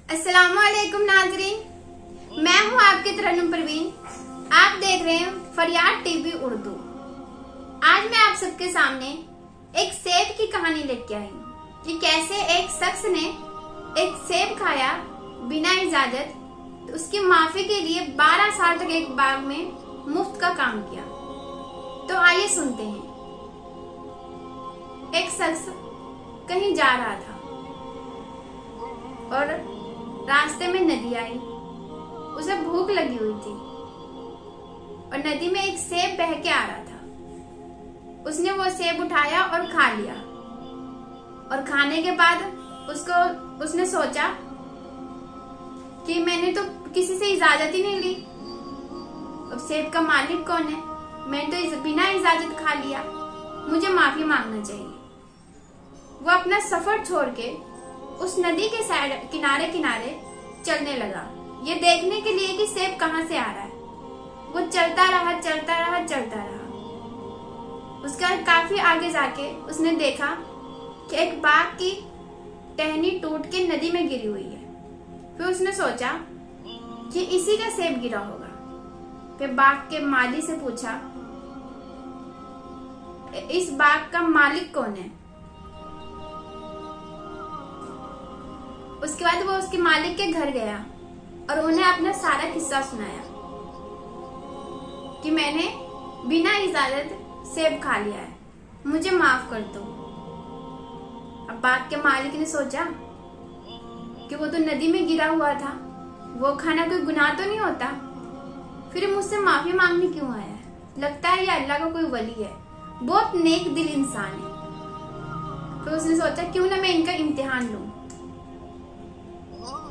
अस्सलामुअलैकुम नाजरीन, मैं हूं आपकी तरन्नुम परवीन। आप देख रहे हैं फरियाद टीवी उर्दू। आज मैं आप सबके सामने एक सेब की कहानी लेके आई हूं कि कैसे एक शख्स ने एक सेब खाया बिना इजाजत, तो उसकी माफी के लिए 12 साल तक एक बाग में मुफ्त का काम किया। तो आइए सुनते हैं। एक शख्स कहीं जा रहा था और रास्ते में नदी आई। उसे भूख लगी हुई थी और नदी में एक सेब बह के आ रहा था। उसने वो सेब उठाया और खा लिया, और खाने के बाद उसने सोचा कि मैंने तो किसी से इजाजत ही नहीं ली, अब सेब का मालिक कौन है? मैंने तो बिना इजाजत खा लिया, मुझे माफी मांगना चाहिए। वो अपना सफर छोड़ के उस नदी के साइड किनारे किनारे चलने लगा, ये देखने के लिए कि सेब कहाँ से आ रहा है। वो चलता रहा। उसका काफी आगे जाके उसने देखा कि एक बाग की टहनी टूट के नदी में गिरी हुई है। फिर उसने सोचा कि इसी का सेब गिरा होगा। फिर बाग के माली से पूछा, इस बाग का मालिक कौन है? उसके बाद वो उसके मालिक के घर गया और उन्हें अपना सारा किस्सा सुनाया कि मैंने बिना इजाजत सेब खा लिया है, मुझे माफ कर दो। अब बाग के मालिक ने सोचा कि वो तो नदी में गिरा हुआ था, वो खाना कोई गुनाह तो नहीं होता, फिर मुझसे माफी मांगने क्यों आया है? लगता है ये अल्लाह का कोई वली है, बहुत नेक दिल इंसान है। तो उसने सोचा क्यों ना मैं इनका इम्तिहान लूं।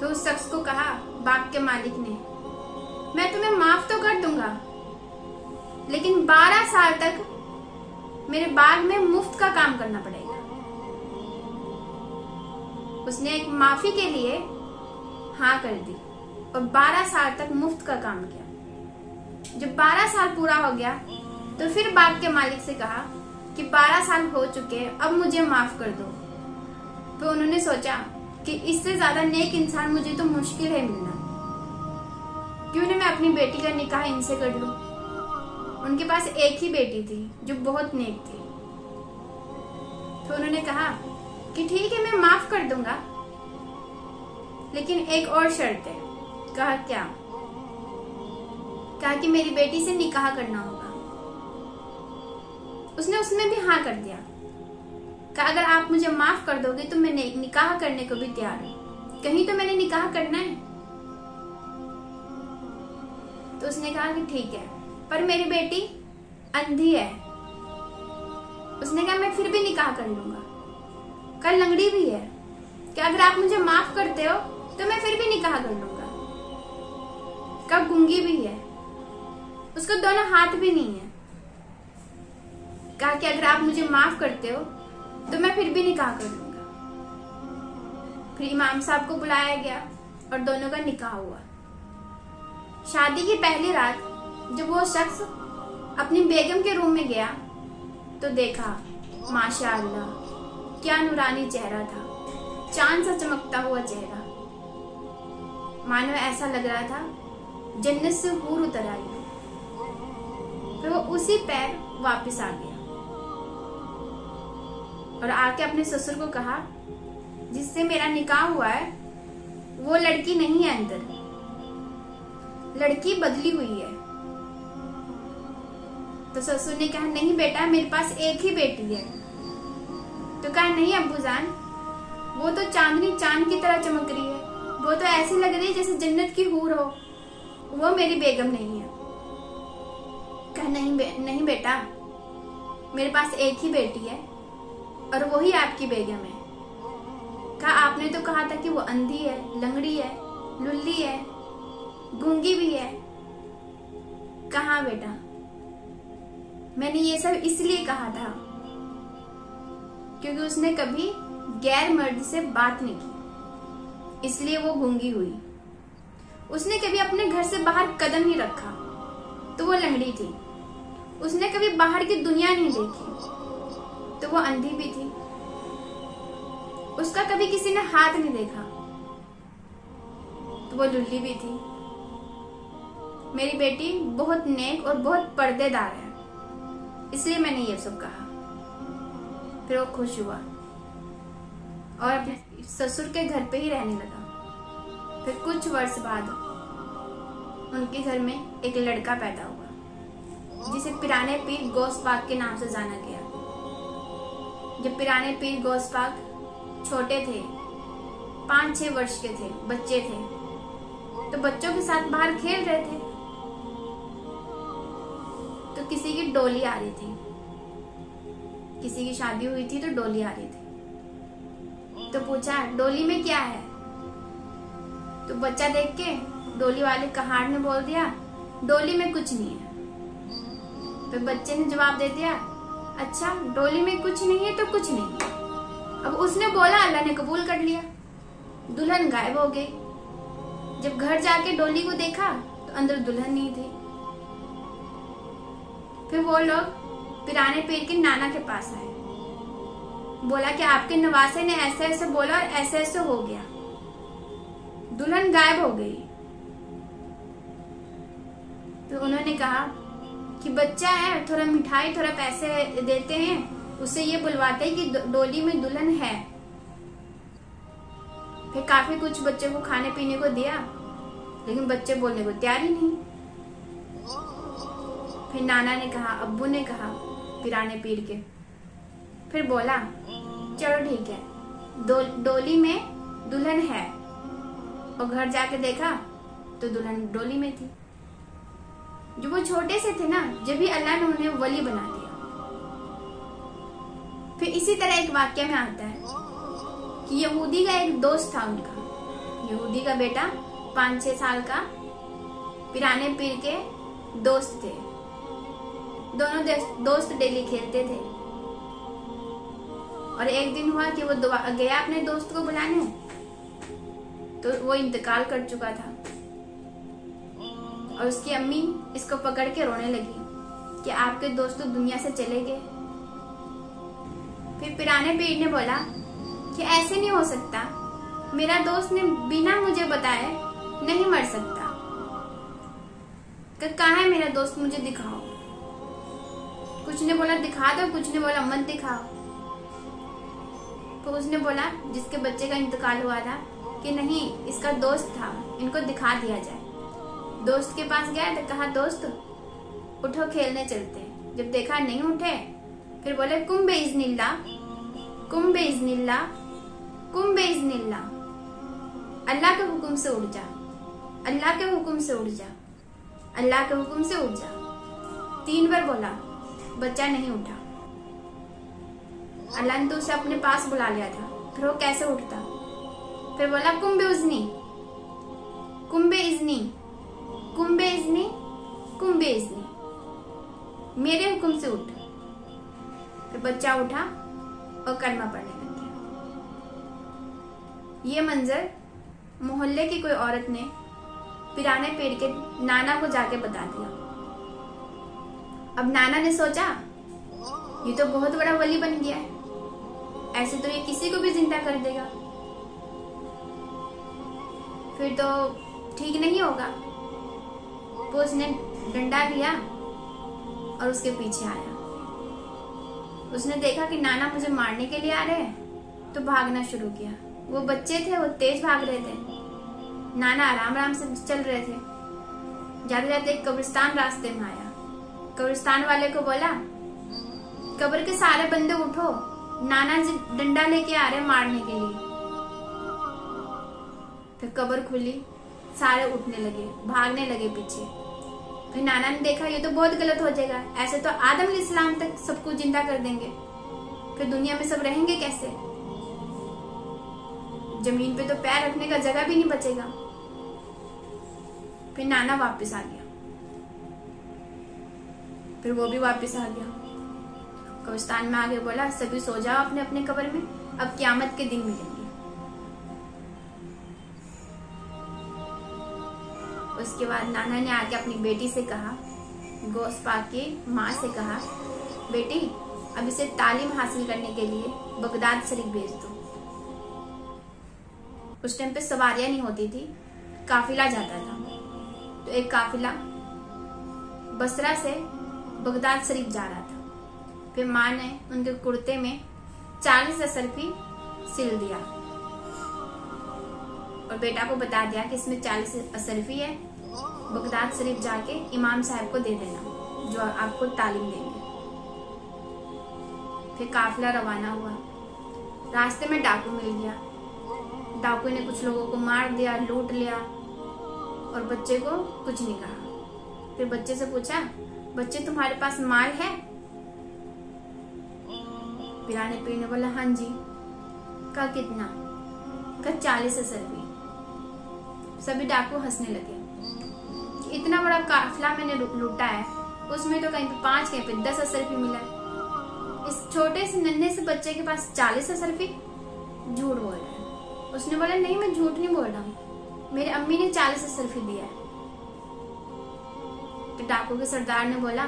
तो उस शख्स को कहा बाग के मालिक ने, मैं तुम्हें माफ तो कर दूंगा, लेकिन 12 साल तक मेरे बाग में मुफ्त का काम करना पड़ेगा। उसने एक माफी के लिए हाँ कर दी और 12 साल तक मुफ्त का काम किया। जब 12 साल पूरा हो गया तो फिर बाग के मालिक से कहा कि 12 साल हो चुके, अब मुझे माफ कर दो। तो उन्होंने सोचा कि इससे ज्यादा नेक इंसान मुझे तो मुश्किल है मिलना, क्यों ना मैं अपनी बेटी का निकाह इनसे कर लूं। उनके पास एक ही बेटी थी जो बहुत नेक थी। तो उन्होंने कहा कि ठीक है, मैं माफ कर दूंगा, लेकिन एक और शर्त है। कहा क्या? कहा कि मेरी बेटी से निकाह करना होगा। उसने उसमें भी हाँ कर दिया। कहा अगर आप मुझे माफ कर दोगे तो मैं निकाह करने को भी तैयार हूं, कहीं तो मैंने निकाह करना है। तो उसने कहा कि ठीक है, पर मेरी बेटी अंधी है। उसने कहा मैं फिर भी निकाह कर लूंगा। कल लंगड़ी भी है, कि अगर आप मुझे माफ करते हो तो मैं फिर भी निकाह कर लूंगा। कब गूंगी भी है, उसको दोनों हाथ भी नहीं है। कहा कि अगर आप मुझे माफ करते हो तो मैं फिर भी निकाह कर लूंगा। फिर इमाम साहब को बुलाया गया और दोनों का निकाह हुआ। शादी की पहली रात जब वो शख्स अपनी बेगम के रूम में गया तो देखा माशाअल्लाह क्या नूरानी चेहरा था, चांद सा चमकता हुआ चेहरा, मानो ऐसा लग रहा था जन्नत से हूर उतर आई। फिर वो उसी पैर वापस आ गया और आके अपने ससुर को कहा जिससे मेरा निकाह हुआ है वो लड़की नहीं है, अंदर लड़की बदली हुई है। तो ससुर ने कहा नहीं बेटा, मेरे पास एक ही बेटी है। तो कहा नहीं अब्बूजान, वो तो चांदनी चांद की तरह चमक रही है, वो तो ऐसी लग रही है जैसे जन्नत की हूर हो, वो मेरी बेगम नहीं है। कहा नहीं बेटा, मेरे पास एक ही बेटी है और वही आपकी बेगम है। कहा आपने तो कहा था कि वो अंधी है, लंगड़ी है, लुल्ली है, गूंगी भी है। कहा बेटा, मैंने ये सब इसलिए कहा था क्योंकि उसने कभी गैर मर्द से बात नहीं की, इसलिए वो गूंगी हुई। उसने कभी अपने घर से बाहर कदम नहीं रखा तो वो लंगड़ी थी। उसने कभी बाहर की दुनिया नहीं देखी तो वो अंधी भी थी। उसका कभी किसी ने हाथ नहीं देखा वो लुल्ली भी थी। मेरी बेटी बहुत नेक और बहुत पर्देदार है, इसलिए मैंने ये सब कहा। फिर वो खुश हुआ और अपने ससुर के घर पे ही रहने लगा। फिर कुछ वर्ष बाद उनके घर में एक लड़का पैदा हुआ जिसे पिराने पीर गौस पाक के नाम से जाना गया। जब पिराने पीर गौस पाक छोटे थे, 5-6 वर्ष के थे, बच्चे थे, तो बच्चों के साथ बाहर खेल रहे थे तो किसी की डोली आ रही थी। किसी की शादी हुई थी तो डोली आ रही थी। तो पूछा, डोली में क्या है? तो बच्चा देख के डोली वाले कहार ने बोल दिया, डोली में कुछ नहीं है। तो बच्चे ने जवाब दे दिया, अच्छा डोली में कुछ नहीं है तो कुछ नहीं है। अब उसने बोला, अल्लाह ने कबूल कर लिया। दुल्हन गायब हो गई। जब घर जाके डोली को देखा तो अंदर दुल्हन नहीं थी। फिर वो लोग पिराने पीर के नाना के पास आए। बोला कि आपके नवासे ने ऐसे ऐसे बोला और ऐसे ऐसे हो गया, दुल्हन गायब हो गई। तो उन्होंने कहा कि बच्चा है, थोड़ा मिठाई थोड़ा पैसे देते हैं, उससे ये बुलवाते हैं कि डोली में दुल्हन है। फिर काफी कुछ बच्चे को खाने पीने को दिया, लेकिन बच्चे बोलने को तैयार ही नहीं। फिर नाना ने कहा, अब्बू ने कहा पिराने पीर के, फिर बोला चलो ठीक है, डोली में दुल्हन है। और घर जाके देखा तो दुल्हन डोली में थी। जो वो छोटे से थे ना, जब भी अल्लाह ने उन्हें वली बना दिया। फिर इसी तरह एक वाक्य में आता है कि यहूदी का एक दोस्त था उनका। यहूदी का बेटा 5-6 साल का पिराने पीर के दोस्त थे। दोनों दोस्त डेली खेलते थे। और एक दिन हुआ कि वो गया अपने दोस्त को बुलाने, तो वो इंतकाल कर चुका था। और उसकी अम्मी इसको पकड़ के रोने लगी कि आपके दोस्त तो दुनिया से चले गए। फिर पिराने पीर ने बोला कि ऐसे नहीं हो सकता, मेरा दोस्त ने बिना मुझे बताए नहीं मर सकता। कहाँ है मेरा दोस्त, मुझे दिखाओ। कुछ ने बोला दिखा दो, कुछ ने बोला मत दिखाओ। तो उसने बोला, जिसके बच्चे का इंतकाल हुआ था, कि नहीं इसका दोस्त था, इनको दिखा दिया जाए। दोस्त के पास गया तो कहा, दोस्त उठो खेलने चलते। जब देखा नहीं उठे, फिर बोले कुम बेइज़्निल्लाह, कुम बेइज़्निल्लाह, कुम बेइज़्निल्लाह, अल्लाह के हुक्म से उठ जा, अल्लाह के हुक्म से उठ जा, अल्लाह के हुक्म से उठ जा। 3 बार बोला, बच्चा नहीं उठा। अल्लाह ने तो उसे अपने पास बुला लिया था, फिर वो कैसे उठता। फिर बोला कुम बेइज़्नी, कुम बेइज़्नी, कुम बेइज़्नी, कुम बेइज़्नी, मेरे हुक्म से उठ। फिर बच्चा उठा और कलमा पढ़ने लग गया। ये मंजर मोहल्ले की कोई औरत ने पिराने पीर के नाना को जाके बता दिया। अब नाना ने सोचा, ये तो बहुत बड़ा वली बन गया है, ऐसे तो ये किसी को भी जिंदा कर देगा, फिर तो ठीक नहीं होगा। तो उसने डंडा लिया और उसके पीछे आया। उसने देखा कि नाना मुझे मारने के लिए आ रहे हैं, तो भागना शुरू किया। वो बच्चे थे, वो तेज भाग रहे थे, नाना आराम आराम से चल रहे थे। जाते जाते एक कब्रिस्तान रास्ते में आया। कब्रिस्तान वाले को बोला, कब्र के सारे बंदे उठो, नाना जी डंडा लेके आ रहे मारने के लिए। फिर कब्र खुली, सारे उठने लगे, भागने लगे पीछे। फिर नाना ने देखा ये तो बहुत गलत हो जाएगा, ऐसे तो आदम इस्लाम तक सबको जिंदा कर देंगे, फिर दुनिया में सब रहेंगे कैसे, जमीन पे तो पैर रखने का जगह भी नहीं बचेगा। फिर नाना वापस आ गया, फिर वो भी वापस आ गया। कब्रिस्तान में आगे बोला, सभी सो जाओ अपने अपने कब्र में, अब क़यामत के दिन मिलेंगे। उसके बाद नाना ने आके अपनी बेटी से कहा, गौस पाक की माँ से कहा, बेटी अब इसे तालीम हासिल करने के लिए बगदाद शरीफ भेज दो। उस टाइम पे सवारियां नहीं होती थी, काफिला जाता था। तो एक काफिला बसरा से बगदाद शरीफ जा रहा था। फिर माँ ने उनके कुर्ते में 40 अशरफी सिल दिया और बेटा को बता दिया कि इसमें 40 अशरफी है, बगदाद शरीफ जाके इमाम साहब को दे देना जो आपको तालीम देंगे। फिर काफिला रवाना हुआ। रास्ते में डाकू मिल गया। डाकू ने कुछ लोगों को मार दिया, लूट लिया और बच्चे को कुछ नहीं कहा। फिर बच्चे से पूछा, बच्चे तुम्हारे पास माल है? पिराने पीर ने बोला हाँ जी। कहा कितना? कहा 40 अशरफी। सभी डाकू हंसने लगे। इतना बड़ा काफिला मैंने लूटा है, उसमें तो कहीं पे 5 कहीं पे 10 अशरफी मिला है। इस छोटे से नन्हे से बच्चे के पास 40 अशरफी? झूठ बोल रहा है। उसने बोला नहीं, मैं झूठ नहीं बोल रहा हूँ, मेरे अम्मी ने 40 अशरफी दिया है। तो डाकू के सरदार ने बोला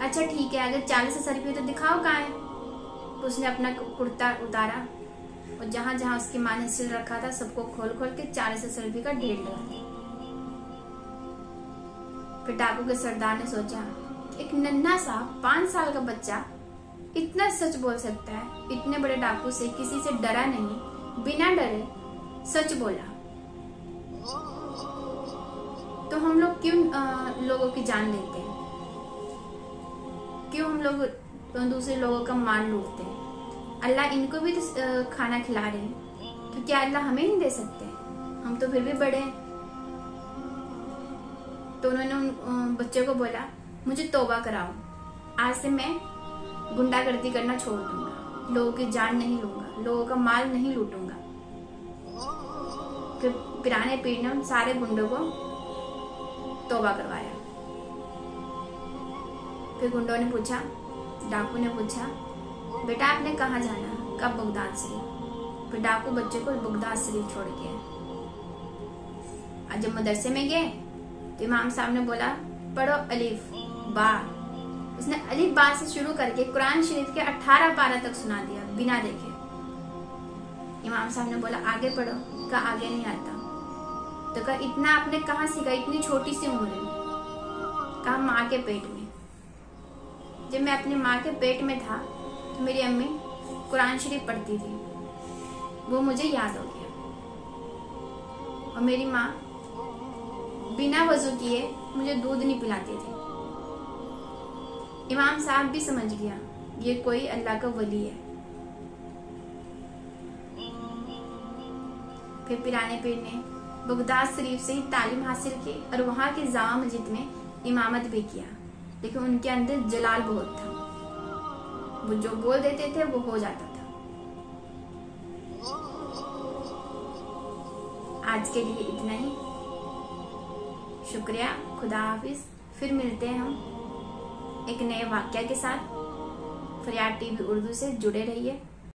अच्छा ठीक है, अगर 40 अशरफी तो दिखाओ कहाँ है। तो उसने अपना कुर्ता उतारा और जहां जहां उसकी माँ ने सिल रखा था सबको खोल खोल के 40 अशरफी का ढेर लगा दिया। फिर डाकू के सरदार ने सोचा, एक नन्हा सा 5 साल का बच्चा इतना सच बोल सकता है, इतने बड़े डाकू से किसी से डरा नहीं, बिना डरे सच बोला, तो हम लोग क्यों लोगों की जान लेते हैं? क्यों हम लोग दूसरे लोगों का माल लूटते हैं? अल्लाह इनको भी तो खाना खिला रहे हैं, तो क्या अल्लाह हमें नहीं दे सकते? हम तो फिर भी बड़े हैं। तो उन्होंने उन बच्चे को बोला मुझे तौबा कराओ, आज से मैं गुंडागर्दी करना छोड़ दूंगा, लोगों की जान नहीं लूंगा, लोगों का माल नहीं लूटूंगा। फिर पिराने पीर ने उन सारे गुंडों को तौबा करवाया। फिर गुंडों ने पूछा, डाकू ने पूछा बेटा आपने कहाँ जाना? कब? बगदाद शरीफ। फिर डाकू बच्चे को बगदाद शरीफ छोड़ गया। आज जब मदरसे में गए तो इमाम साहब ने बोला पढ़ो अलिफ बा। उसने अलिफ बा से शुरू करके कुरान शरीफ के 18 पारा तक सुना दिया बिना देखे। इमाम साहब ने बोला आगे पढ़ो। कहा आगे नहीं आता। तो कहा इतना आपने कहाँ सीखा इतनी छोटी सी उम्र में? कहा माँ के पेट में। जब मैं अपनी माँ के पेट में था तो मेरी अम्मी कुरान शरीफ पढ़ती थी, वो मुझे याद हो गया। और मेरी माँ बिना वजू किए मुझे दूध नहीं पिलाती थी। इमाम साहब भी समझ गया ये कोई अल्लाह का वली है। फिर पिराने पीर ने बगदाद शरीफ से ही तालीम हासिल की और वहां की जामा मस्जिद में इमामत भी किया, लेकिन उनके अंदर जलाल बहुत था। वो जो बोल देते थे वो हो जाता था। आज के लिए इतना ही। शुक्रिया, खुदा हाफिज। फिर मिलते हैं हम एक नए वाक्या के साथ। फरियाद टीवी उर्दू से जुड़े रहिए।